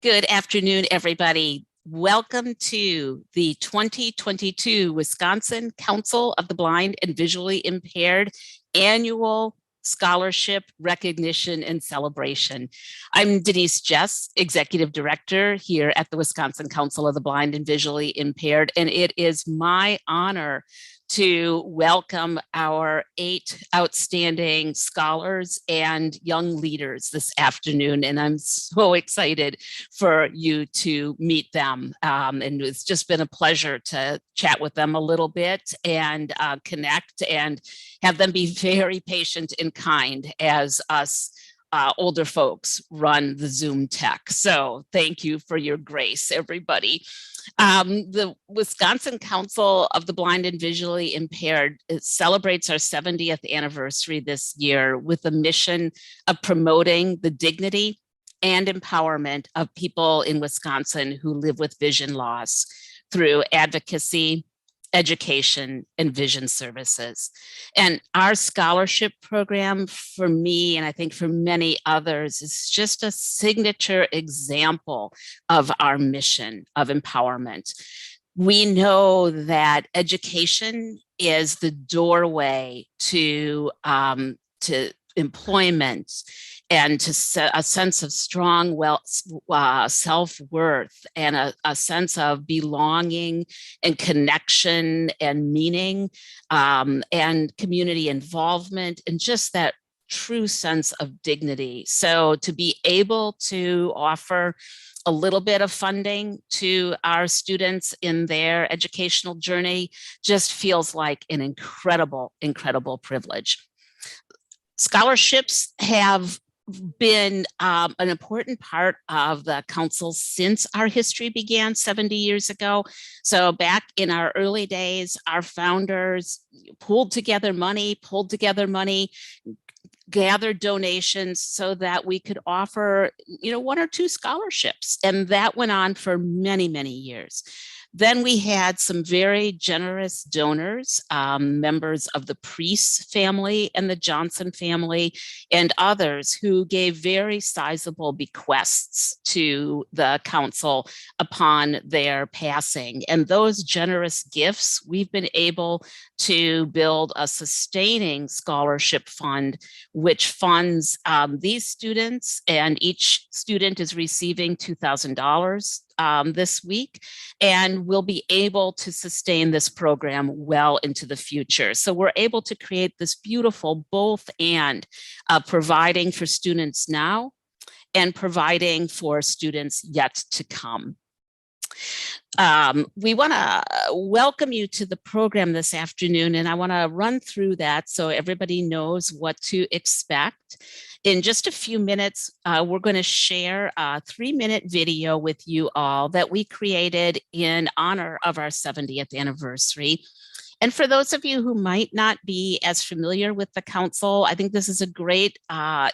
Good afternoon, everybody. Welcome to the 2022 Wisconsin Council of the Blind and Visually Impaired Annual Scholarship Recognition and Celebration. I'm Denise Jess, Executive Director here at the Wisconsin Council of the Blind and Visually Impaired, and it is my honor to welcome our 8 outstanding scholars and young leaders this afternoon. And I'm so excited for you to meet them. And it's just been a pleasure to chat with them a little bit and connect and have them be very patient and kind as us older folks run the Zoom tech. So thank you for your grace, everybody. The Wisconsin Council of the Blind and Visually Impaired celebrates our 70th anniversary this year with a mission of promoting the dignity and empowerment of people in Wisconsin who live with vision loss through advocacy, education, and vision services. And our scholarship program, for me, and I think for many others, is just a signature example of our mission of empowerment. We know that education is the doorway to employment and to a sense of strong self-worth and a sense of belonging and connection and meaning and community involvement and just that true sense of dignity. So to be able to offer a little bit of funding to our students in their educational journey just feels like an incredible, incredible privilege. Scholarships have been an important part of the council since our history began 70 years ago. So back in our early days, our founders pulled together money, gathered donations so that we could offer, 1 or 2 scholarships. And that went on for many, many years. Then we had some very generous donors, members of the Priest family and the Johnson family and others who gave very sizable bequests to the council upon their passing. And those generous gifts, we've been able to build a sustaining scholarship fund, which funds these students, and each student is receiving $2,000 this week, and we'll be able to sustain this program well into the future. So we're able to create this beautiful both and providing for students now and providing for students yet to come. We want to welcome you to the program this afternoon, and I want to run through that so everybody knows what to expect. In just a few minutes, we're going to share a 3-minute video with you all that we created in honor of our 70th anniversary. And for those of you who might not be as familiar with the council, I think this is a great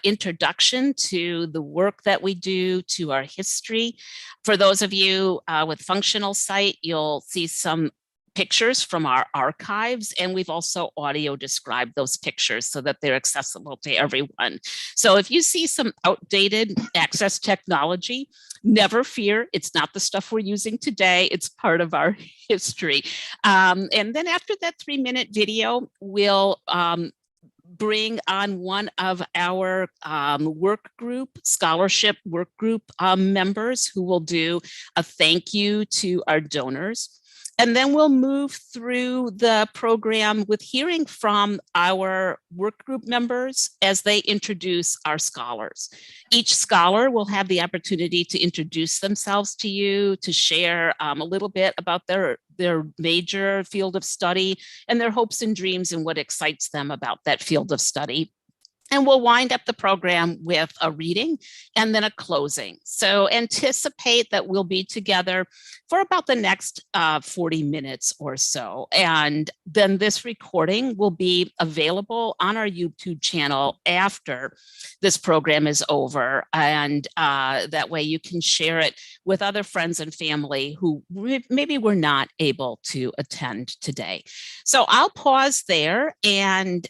introduction to the work that we do, to our history. For those of you with functional sight, you'll see some pictures from our archives, and we've also audio described those pictures so that they're accessible to everyone. So if you see some outdated access technology, never fear, it's not the stuff we're using today, it's part of our history. And then after that 3-minute video, we'll bring on one of our scholarship work group members who will do a thank you to our donors. And then we'll move through the program with hearing from our work group members as they introduce our scholars. Each scholar will have the opportunity to introduce themselves to you, to share a little bit about their major field of study and their hopes and dreams and what excites them about that field of study. And we'll wind up the program with a reading and then a closing. So anticipate that we'll be together for about the next 40 minutes or so. And then this recording will be available on our YouTube channel after this program is over. And that way you can share it with other friends and family who maybe were not able to attend today. So I'll pause there and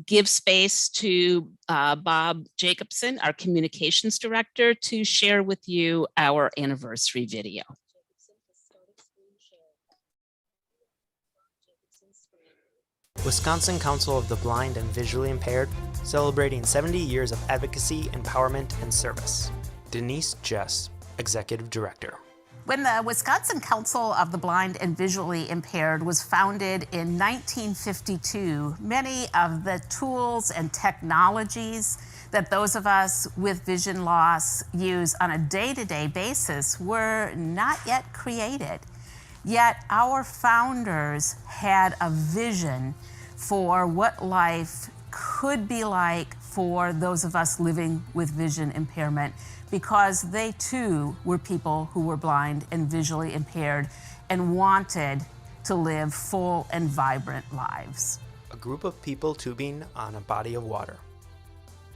give space to to Bob Jacobson, our communications director, to share with you our anniversary video. Wisconsin Council of the Blind and Visually Impaired, celebrating 70 years of advocacy, empowerment, and service. Denise Jess, Executive Director. When the Wisconsin Council of the Blind and Visually Impaired was founded in 1952, many of the tools and technologies that those of us with vision loss use on a day-to-day basis were not yet created. Yet our founders had a vision for what life could be like for those of us living with vision impairment, because they too were people who were blind and visually impaired and wanted to live full and vibrant lives. A group of people tubing on a body of water.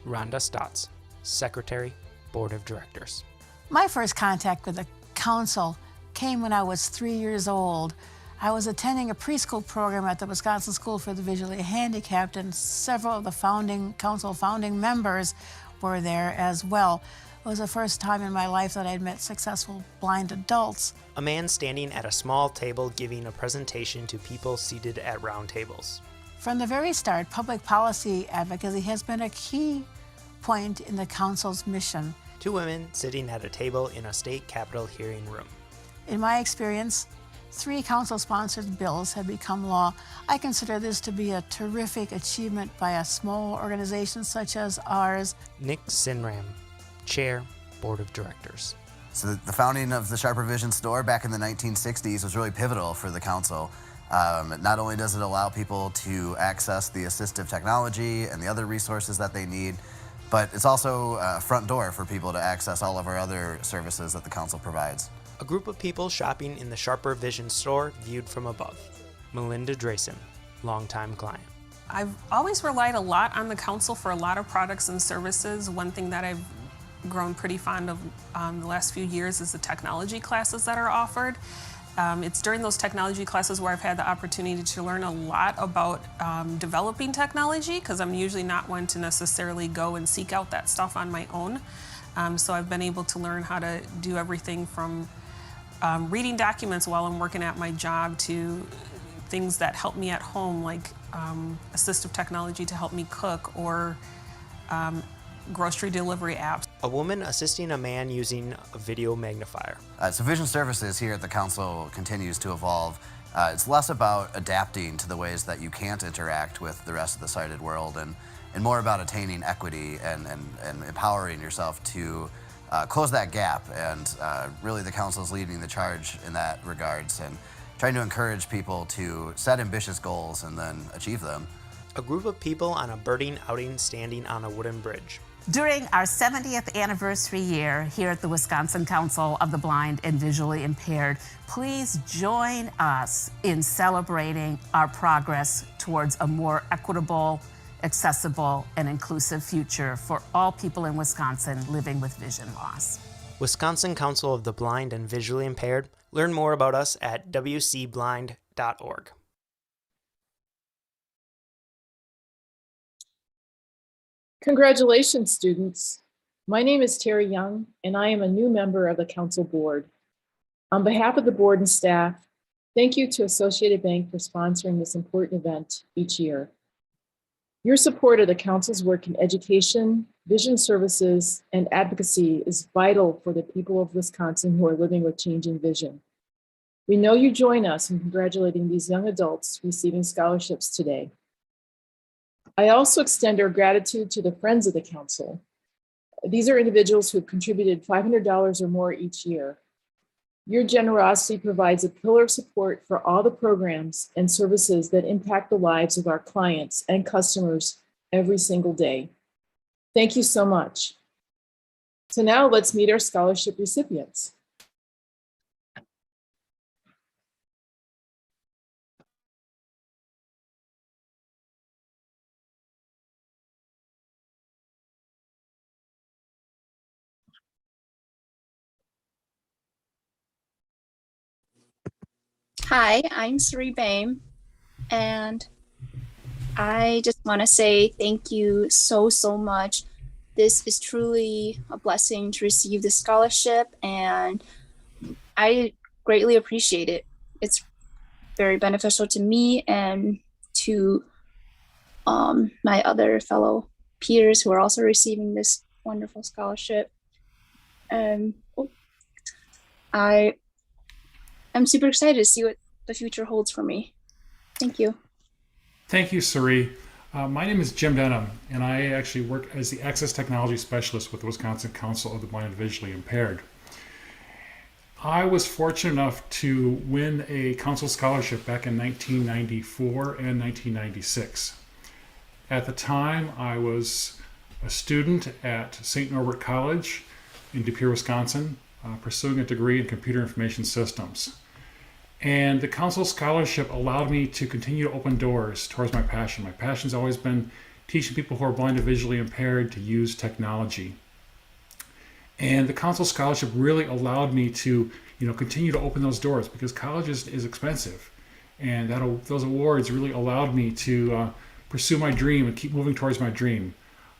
Rhonda Stotts, Secretary, Board of Directors. My first contact with the council came when I was 3 years old. I was attending a preschool program at the Wisconsin School for the Visually Handicapped, and several of the council founding members were there as well. It was the first time in my life that I'd met successful blind adults. A man standing at a small table giving a presentation to people seated at round tables. From the very start, public policy advocacy has been a key point in the council's mission. Two women sitting at a table in a state capitol hearing room. In my experience, 3 council-sponsored bills have become law. I consider this to be a terrific achievement by a small organization such as ours. Nick Sinram, Chair, Board of Directors. So the founding of the Sharper Vision store back in the 1960s was really pivotal for the council. Not only does it allow people to access the assistive technology and the other resources that they need, but it's also a front door for people to access all of our other services that the council provides. A group of people shopping in the Sharper Vision store viewed from above. Melinda Drayson, longtime client. I've always relied a lot on the council for a lot of products and services. One thing that I've grown pretty fond of the last few years is the technology classes that are offered. It's during those technology classes where I've had the opportunity to learn a lot about developing technology, because I'm usually not one to necessarily go and seek out that stuff on my own. So I've been able to learn how to do everything from reading documents while I'm working at my job to things that help me at home, like assistive technology to help me cook, or grocery delivery apps. A woman assisting a man using a video magnifier. So vision services here at the council continues to evolve. It's less about adapting to the ways that you can't interact with the rest of the sighted world, and more about attaining equity and empowering yourself to close that gap. And really the council is leading the charge in that regards, and trying to encourage people to set ambitious goals and then achieve them. A group of people on a birding outing standing on a wooden bridge. During our 70th anniversary year here at the Wisconsin Council of the Blind and Visually Impaired, please join us in celebrating our progress towards a more equitable, accessible, and inclusive future for all people in Wisconsin living with vision loss. Wisconsin Council of the Blind and Visually Impaired. Learn more about us at wcblind.org. Congratulations, students. My name is Terry Young, and I am a new member of the Council Board. On behalf of the board and staff, thank you to Associated Bank for sponsoring this important event each year. Your support of the Council's work in education, vision services, and advocacy is vital for the people of Wisconsin who are living with changing vision. We know you join us in congratulating these young adults receiving scholarships today. I also extend our gratitude to the Friends of the Council. These are individuals who have contributed $500 or more each year. Your generosity provides a pillar of support for all the programs and services that impact the lives of our clients and customers every single day. Thank you so much. So now let's meet our scholarship recipients. Hi, I'm Sri Baim, and I just want to say thank you so much. This is truly a blessing to receive this scholarship, and I greatly appreciate it. It's very beneficial to me and to my other fellow peers who are also receiving this wonderful scholarship. I am super excited to see what the future holds for me. Thank you. Thank you, Sari. My name is Jim Denham, and I actually work as the Access Technology Specialist with the Wisconsin Council of the Blind and Visually Impaired. I was fortunate enough to win a council scholarship back in 1994 and 1996. At the time, I was a student at St. Norbert College in De Pere, Wisconsin, pursuing a degree in computer information systems. And the council scholarship allowed me to continue to open doors towards my passion. My passion's always been teaching people who are blind and visually impaired to use technology. And the council scholarship really allowed me to, continue to open those doors, because college is expensive. And those awards really allowed me to pursue my dream and keep moving towards my dream,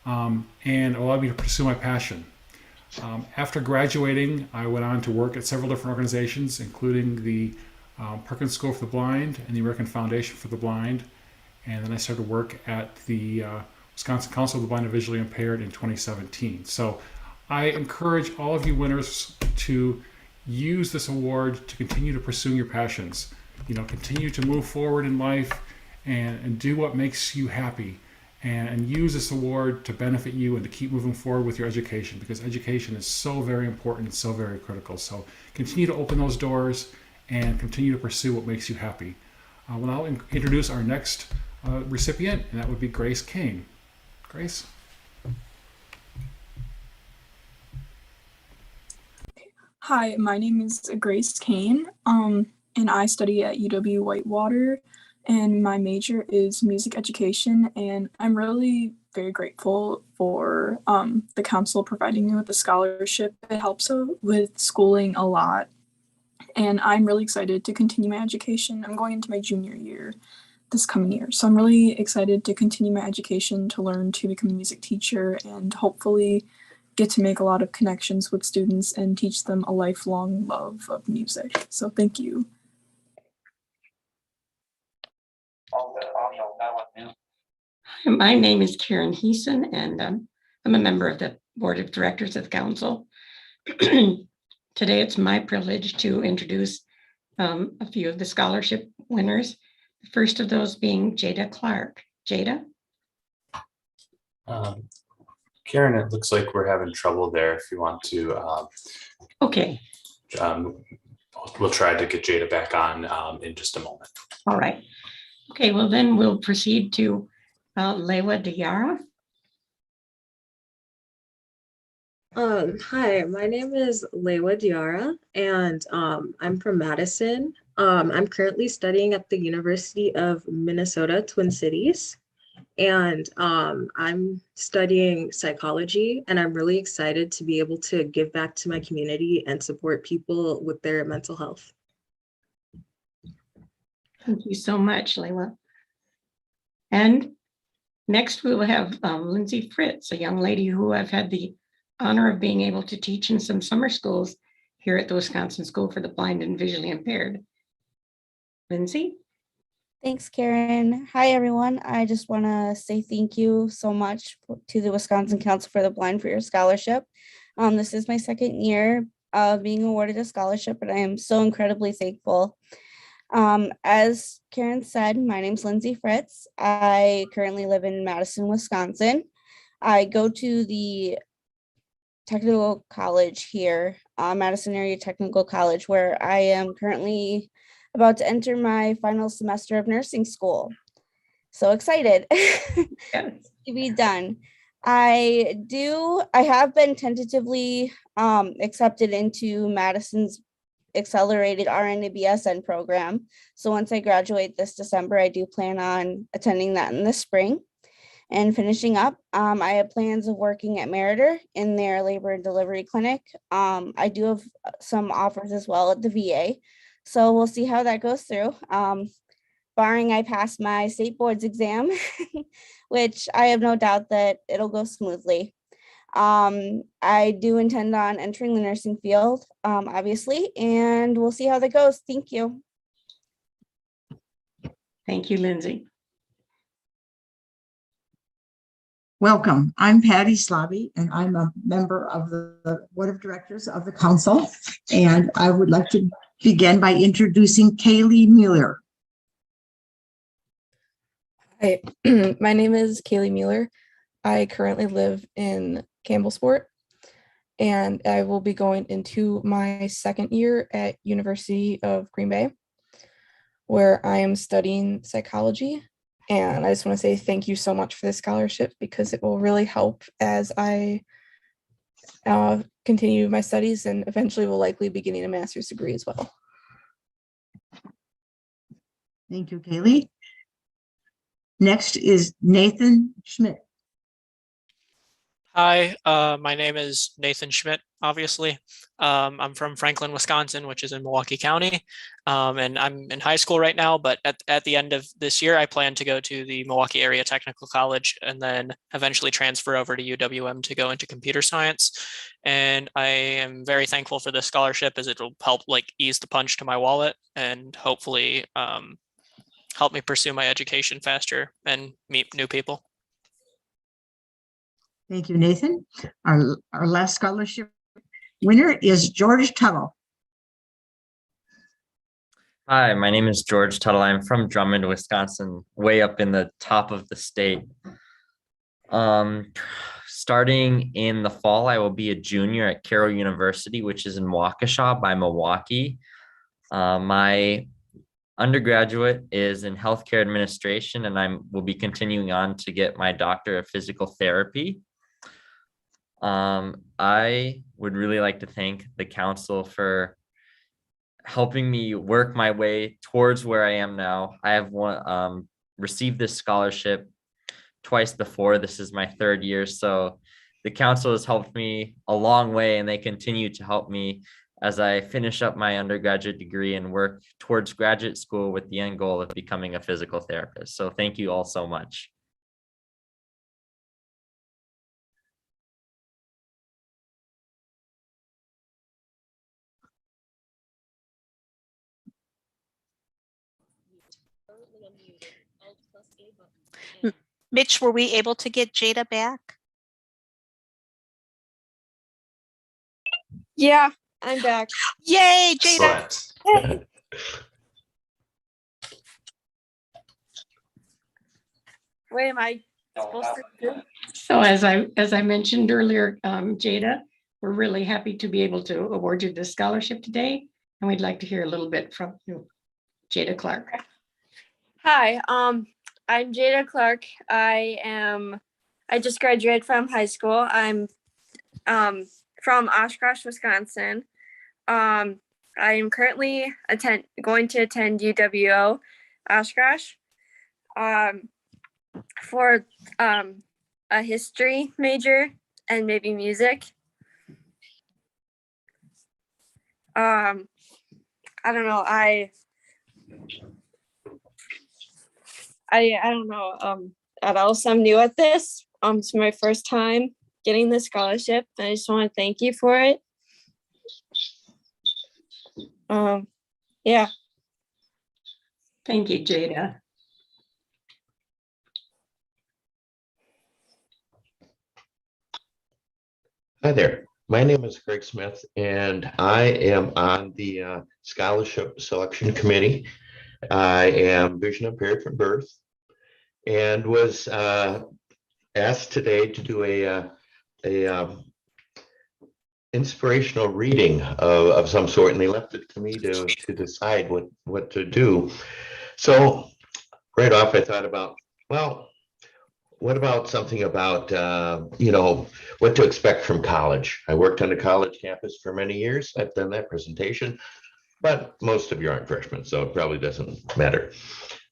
and allowed me to pursue my passion. After graduating, I went on to work at several different organizations, including the Perkins School for the Blind and the American Foundation for the Blind. And then I started work at the Wisconsin Council of the Blind and Visually Impaired in 2017. So I encourage all of you winners to use this award to continue to pursue your passions. Continue to move forward in life and do what makes you happy. And use this award to benefit you and to keep moving forward with your education, because education is so very important and so very critical. So continue to open those doors and continue to pursue what makes you happy. We'll now introduce our next recipient, and that would be Grace Kane. Grace? Hi, my name is Grace Kane, and I study at UW Whitewater, and my major is music education, and I'm really very grateful for the council providing me with the scholarship. It helps with schooling a lot, and I'm really excited to continue my education. I'm going into my junior year this coming year, so I'm really excited to continue my education to learn to become a music teacher and hopefully get to make a lot of connections with students and teach them a lifelong love of music. So thank you. My name is Karen Heeson, and I'm a member of the Board of Directors of the Council. Today, it's my privilege to introduce a few of the scholarship winners. The first of those being Jada Clark. Jada? Karen, it looks like we're having trouble there. If you want to, Okay. We'll try to get Jada back on in just a moment. All right. Okay, well then we'll proceed to Lewa Diarra. Hi, my name is Lewa Diarra, and I'm from Madison. I'm currently studying at the University of Minnesota, Twin Cities, and I'm studying psychology, and I'm really excited to be able to give back to my community and support people with their mental health. Thank you so much, Lewa. And next we will have Lindsay Fritz, a young lady who I've had the honor of being able to teach in some summer schools here at the Wisconsin School for the Blind and Visually Impaired. Lindsay? Thanks, Karen. Hi, everyone. I just want to say thank you so much to the Wisconsin Council for the Blind for your scholarship. This is my second year of being awarded a scholarship, and I am so incredibly thankful. As Karen said, my name's Lindsay Fritz. I currently live in Madison, Wisconsin. I go to the technical college here, Madison Area Technical College, where I am currently about to enter my final semester of nursing school. So excited to be done. I have been tentatively accepted into Madison's accelerated RN to BSN program. So once I graduate this December, I do plan on attending that in the spring. And finishing up, I have plans of working at Meritor in their labor and delivery clinic. I do have some offers as well at the VA. So we'll see how that goes through. barring I pass my state boards exam, which I have no doubt that it'll go smoothly. I do intend on entering the nursing field, obviously, and we'll see how that goes. Thank you. Thank you, Lindsay. Welcome. I'm Patty Slobby, and I'm a member of the Board of Directors of the Council. And I would like to begin by introducing Kaylee Mueller. Hi, my name is Kaylee Mueller. I currently live in Campbellsport, and I will be going into my second year at University of Green Bay, where I am studying psychology. And I just want to say thank you so much for this scholarship, because it will really help as I continue my studies, and eventually will likely be getting a master's degree as well. Thank you, Kaylee. Next is Nathan Schmidt. Hi, my name is Nathan Schmidt, obviously. I'm from Franklin, Wisconsin, which is in Milwaukee County. And I'm in high school right now, but at the end of this year, I plan to go to the Milwaukee Area Technical College and then eventually transfer over to UWM to go into computer science. And I am very thankful for this scholarship, as it will help like ease the punch to my wallet and hopefully help me pursue my education faster and meet new people. Thank you, Nathan. Our last scholarship winner is George Tuttle. Hi, my name is George Tuttle. I'm from Drummond, Wisconsin, way up in the top of the state. Starting in the fall, I will be a junior at Carroll University, which is in Waukesha by Milwaukee. My undergraduate is in healthcare administration, and I will be continuing on to get my doctorate of physical therapy. I would really like to thank the council for helping me work my way towards where I am now. I have received this scholarship twice before. This is my third year, so the council has helped me a long way, and they continue to help me as I finish up my undergraduate degree and work towards graduate school with the end goal of becoming a physical therapist. So thank you all so much. Mitch, were we able to get Jada back? Yeah, I'm back. Yay, Jada. Excellent. What am I supposed to do? So as I mentioned earlier, Jada, we're really happy to be able to award you this scholarship today, and we'd like to hear a little bit from you, Jada Clark. Hi, I'm Jada Clark. I just graduated from high school. I'm from Oshkosh, Wisconsin. I am currently going to attend UWO Oshkosh for a history major and maybe music. I don't know. I don't know at all. So I'm new at this. It's my first time getting the scholarship. I just want to thank you for it. Yeah. Thank you, Jada. Hi there. My name is Greg Smith, and I am on the scholarship selection committee. I am vision impaired from birth, and was asked today to do a inspirational reading of some sort, and they left it to me to decide what to do. So right off, I thought about, well, what about something about, what to expect from college? I worked on a college campus for many years. I've done that presentation, but most of you aren't freshmen, so it probably doesn't matter.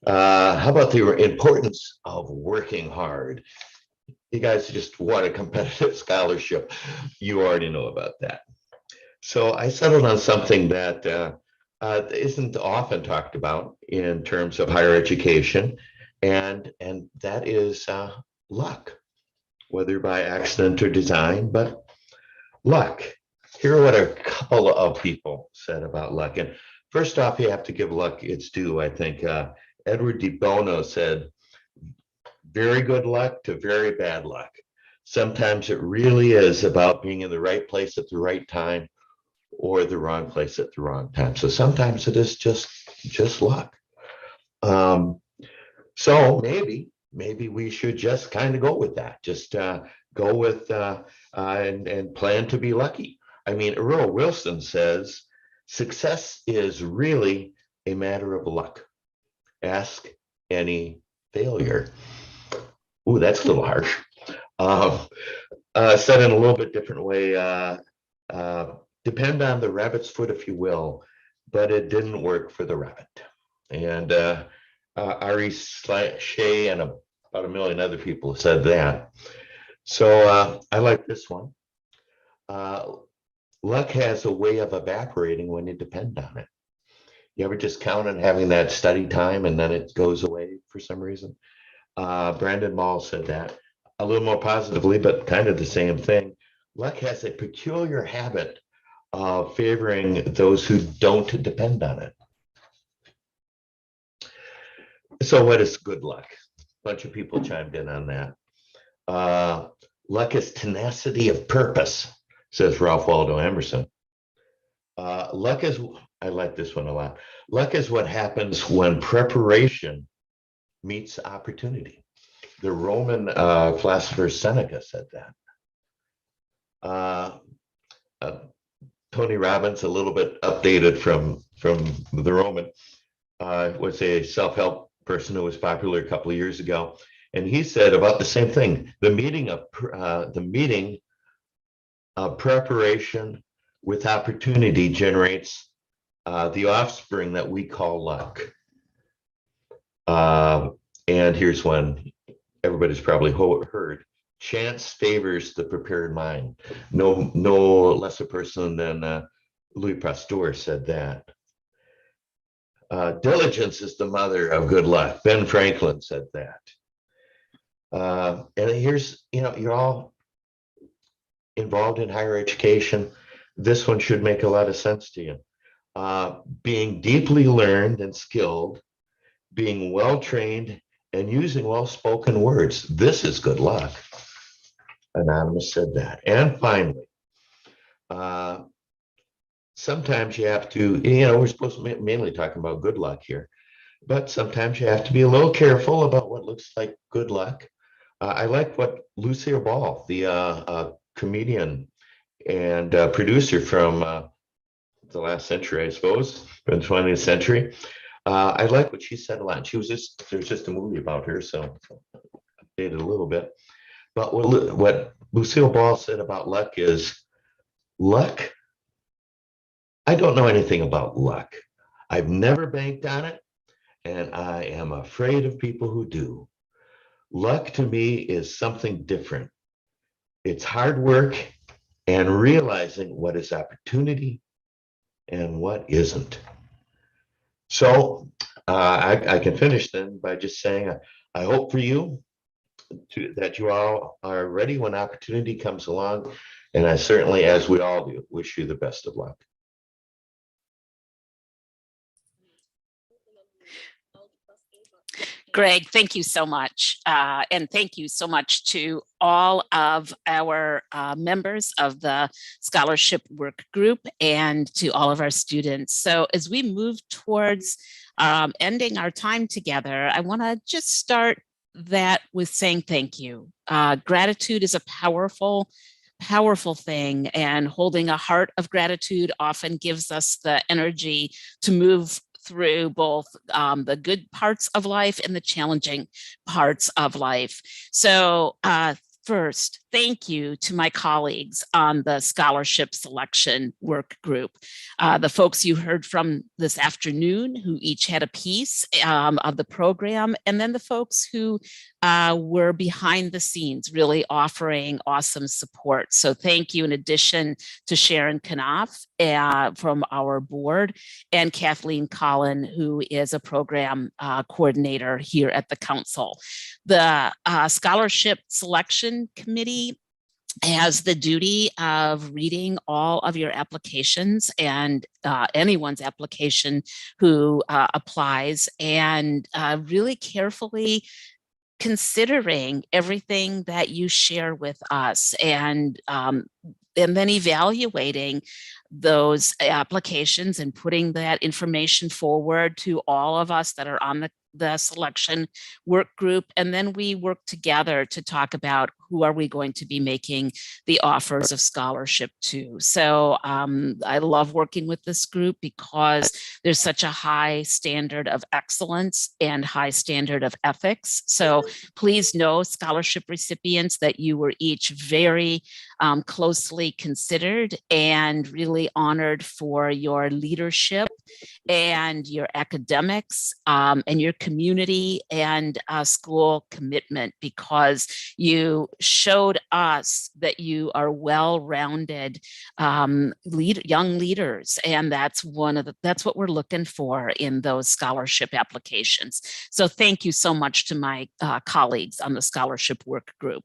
How about the importance of working hard? You guys just won a competitive scholarship. You already know about that. So I settled on something that isn't often talked about in terms of higher education, and that is luck, whether by accident or design, but luck. Here are what a couple of people said about luck. And first off, you have to give luck its due. I think Edward de Bono said, very good luck to very bad luck. Sometimes it really is about being in the right place at the right time or the wrong place at the wrong time. So sometimes it is just luck. So maybe we should just kind of go with that. Just go with and plan to be lucky. I mean, Earl Wilson says success is really a matter of luck. Ask any failure. Ooh, that's a little harsh. Said in a little bit different way, depend on the rabbit's foot, if you will, but it didn't work for the rabbit. And Ari Shea and about a million other people have said that. So I like this one. Luck has a way of evaporating when you depend on it. You ever just count on having that study time and then it goes away for some reason? Brandon Mall said that a little more positively, but kind of the same thing. Luck has a peculiar habit of favoring those who don't depend on it. So what is good luck? A bunch of people chimed in on that. Luck is tenacity of purpose, says Ralph Waldo Emerson. Luck is, I like this one a lot. Luck is what happens when preparation meets opportunity. The Roman philosopher Seneca said that. Tony Robbins, a little bit updated from the Roman, was a self-help person who was popular a couple of years ago, and he said about the same thing. The meeting of preparation with opportunity generates the offspring that we call luck. And here's one everybody's probably heard. Chance favors the prepared mind. No less a person than Louis Pasteur said that. Diligence is the mother of good luck. Ben Franklin said that. And here's, you're all involved in higher education. This one should make a lot of sense to you. Being deeply learned and skilled, being well-trained, and using well-spoken words. This is good luck. Anonymous said that. And finally, sometimes you have to, we're supposed to mainly talking about good luck here, but sometimes you have to be a little careful about what looks like good luck. I like what Lucille Ball, the comedian and producer from the last century, I suppose, from the 20th century. I like what she said a lot. There's just a movie about her, so updated a little bit. But what Lucille Ball said about luck is, luck, I don't know anything about luck. I've never banked on it, and I am afraid of people who do. Luck to me is something different. It's hard work and realizing what is opportunity and what isn't. So I can finish then by just saying, I hope for you that you all are ready when opportunity comes along. And I certainly, as we all do, wish you the best of luck. Greg, thank you so much. And thank you so much to all of our members of the scholarship work group and to all of our students. So as we move towards ending our time together, I want to just start that with saying thank you. Gratitude is a powerful thing, and holding a heart of gratitude often gives us the energy to move through both the good parts of life and the challenging parts of life. So First, thank you to my colleagues on the scholarship selection work group. The folks you heard from this afternoon who each had a piece of the program, and then the folks who were behind the scenes really offering awesome support. So thank you in addition to Sharon Knopf from our board and Kathleen Collin, who is a program coordinator here at the council. The scholarship selection committee has the duty of reading all of your applications and anyone's application who applies, and really carefully considering everything that you share with us, and then evaluating those applications and putting that information forward to all of us that are on the selection work group. And then we work together to talk about who are we going to be making the offers of scholarship to. So I love working with this group because there's such a high standard of excellence and high standard of ethics. So please know, scholarship recipients, that you were each very closely considered and really honored for your leadership and your academics and your community and school commitment, because you showed us that you are well-rounded young leaders, and that's what we're looking for in those scholarship applications. So thank you so much to my colleagues on the scholarship work group.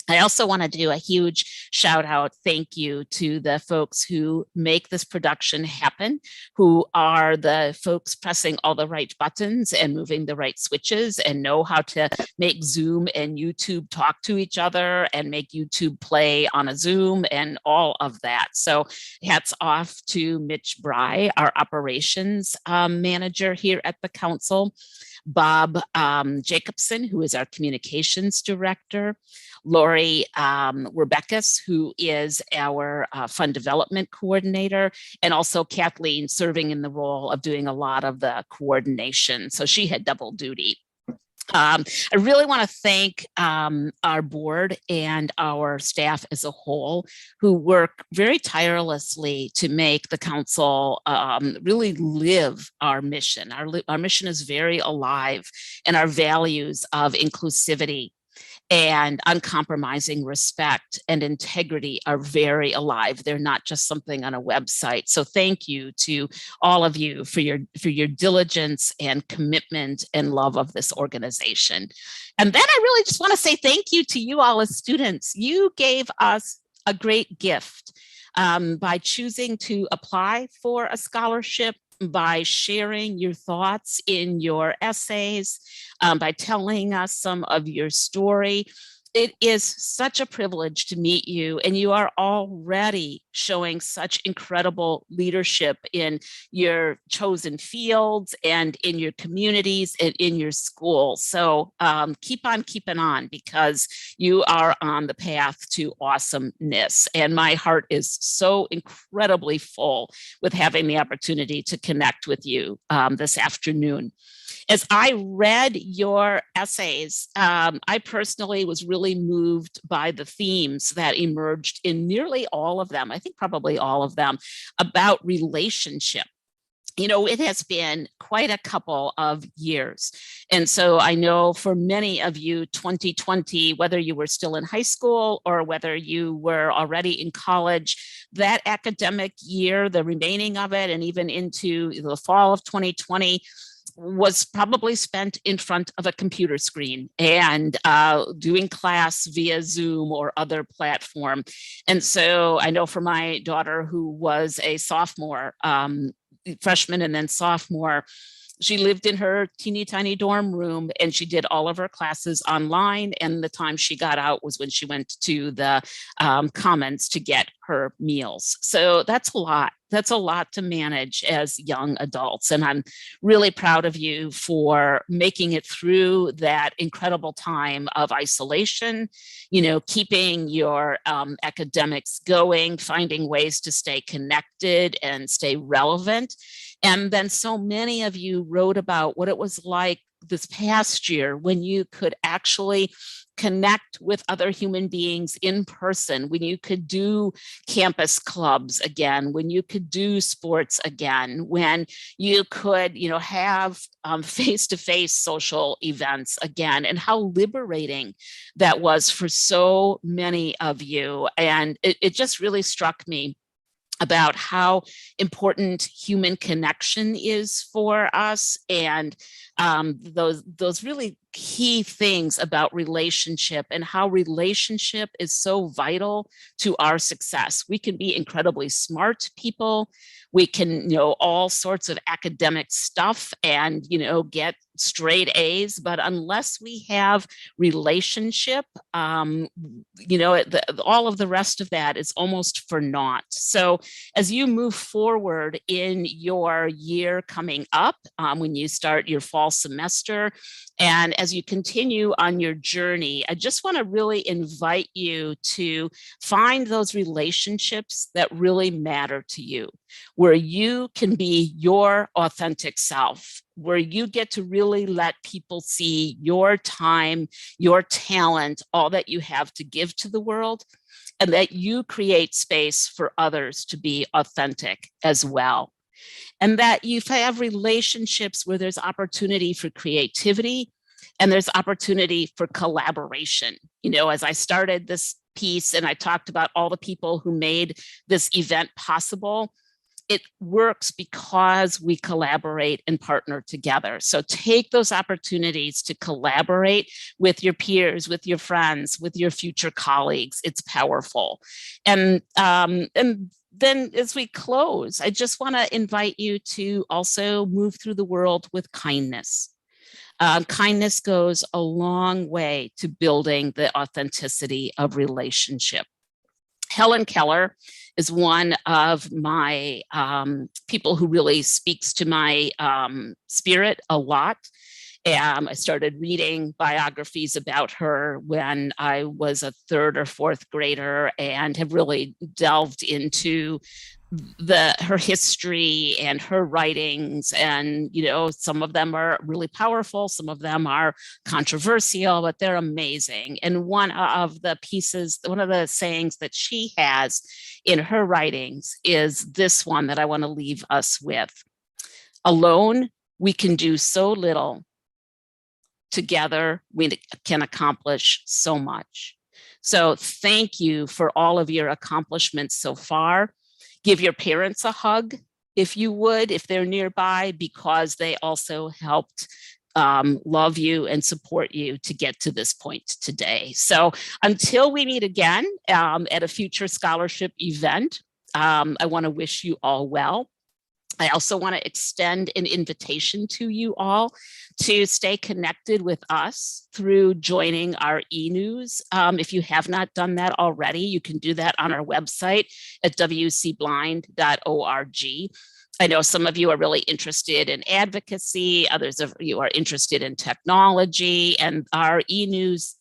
I also want to do a huge shout out, thank you to the folks who make this production happen, who are the folks pressing all the right buttons and moving the right switches and know how to make Zoom and YouTube talk to each other and make YouTube play on a Zoom and all of that. So hats off to Mitch Bry, our operations manager here at the council, Bob Jacobson, who is our communications director, Lori Rebecca's, who is our fund development coordinator, and also Kathleen serving in the role of doing a lot of the coordination. So she had double duty. I really want to thank our board and our staff as a whole, who work very tirelessly to make the council really live our mission. Our mission is very alive, and our values of inclusivity and uncompromising respect and integrity are very alive. They're not just something on a website. So thank you to all of you for your diligence and commitment and love of this organization. And then I really just want to say thank you to you all as students. You gave us a great gift by choosing to apply for a scholarship, by sharing your thoughts in your essays, by telling us some of your story. It is such a privilege to meet you, and you are already showing such incredible leadership in your chosen fields and in your communities and in your school. So keep on keeping on, because you are on the path to awesomeness. And my heart is so incredibly full with having the opportunity to connect with you this afternoon. As I read your essays, I personally was really moved by the themes that emerged in nearly all of them, I think probably all of them, about relationship. You know, it has been quite a couple of years. And so I know for many of you, 2020, whether you were still in high school or whether you were already in college, that academic year, the remaining of it, and even into the fall of 2020, was probably spent in front of a computer screen and doing class via Zoom or other platform. And so I know for my daughter, who was a sophomore, freshman and then sophomore, she lived in her teeny tiny dorm room and she did all of her classes online. And the time she got out was when she went to the commons to get her meals. So that's a lot. That's a lot to manage as young adults. And I'm really proud of you for making it through that incredible time of isolation, you know, keeping your academics going, finding ways to stay connected and stay relevant. And then so many of you wrote about what it was like this past year when you could actually connect with other human beings in person, when you could do campus clubs again, when you could do sports again, when you could, have face-to-face social events again, and how liberating that was for so many of you. And it just really struck me about how important human connection is for us, and those really key things about relationship, and how relationship is so vital to our success. We can be incredibly smart people. We can know all sorts of academic stuff and, get straight A's, but unless we have relationship, all of the rest of that is almost for naught. So as you move forward in your year coming up, when you start your fall semester, and as you continue on your journey, I just want to really invite you to find those relationships that really matter to you, where you can be your authentic self, where you get to really let people see your time, your talent, all that you have to give to the world, and that you create space for others to be authentic as well. And that you have relationships where there's opportunity for creativity and there's opportunity for collaboration. As I started this piece and I talked about all the people who made this event possible, it works because we collaborate and partner together. So take those opportunities to collaborate with your peers, with your friends, with your future colleagues. It's powerful. And then as we close, I just want to invite you to also move through the world with kindness. Kindness goes a long way to building the authenticity of relationship. Helen Keller is one of my people who really speaks to my spirit a lot. I started reading biographies about her when I was a third or fourth grader, and have really delved into her history and her writings. And, some of them are really powerful, some of them are controversial, but they're amazing. And one of the sayings that she has in her writings is this one that I want to leave us with. Alone, we can do so little. Together, we can accomplish so much. So thank you for all of your accomplishments so far. Give your parents a hug, if you would, if they're nearby, because they also helped love you and support you to get to this point today. So until we meet again at a future scholarship event, I want to wish you all well. I also want to extend an invitation to you all to stay connected with us through joining our e-news. If you have not done that already, you can do that on our website at wcblind.org. I know some of you are really interested in advocacy, others of you are interested in technology, and our e-news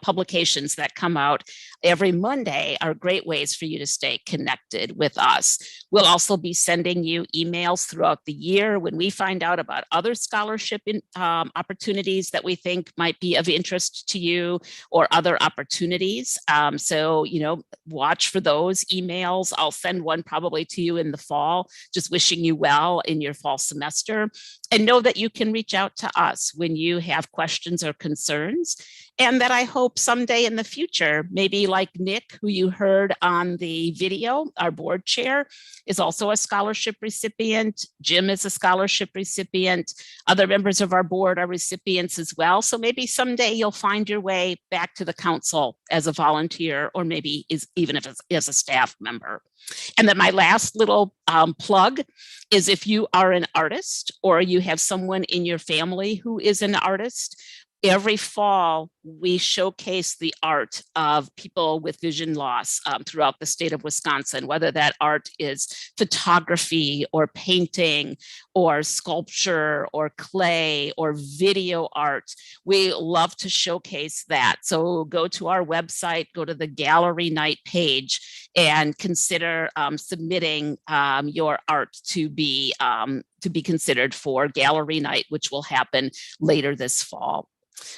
publications that come out every Monday are great ways for you to stay connected with us. We'll also be sending you emails throughout the year when we find out about other scholarship opportunities that we think might be of interest to you, or other opportunities. So, watch for those emails. I'll send one probably to you in the fall, just wishing you well in your fall semester. And know that you can reach out to us when you have questions or concerns, and that I hope someday in the future, maybe like Nick, who you heard on the video, our board chair, is also a scholarship recipient. Jim is a scholarship recipient. Other members of our board are recipients as well. So maybe someday you'll find your way back to the council as a volunteer, or maybe even if it's as a staff member. And then my last little plug is, if you are an artist or you have someone in your family who is an artist, every fall, we showcase the art of people with vision loss throughout the state of Wisconsin, whether that art is photography or painting or sculpture or clay or video art. We love to showcase that. So go to our website, go to the gallery night page, and consider submitting your art to be considered for gallery night, which will happen later this fall.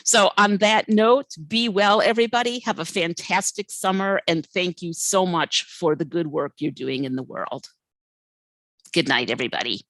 So on that note, be well, everybody. Have a fantastic summer, and thank you so much for the good work you're doing in the world. Good night, everybody.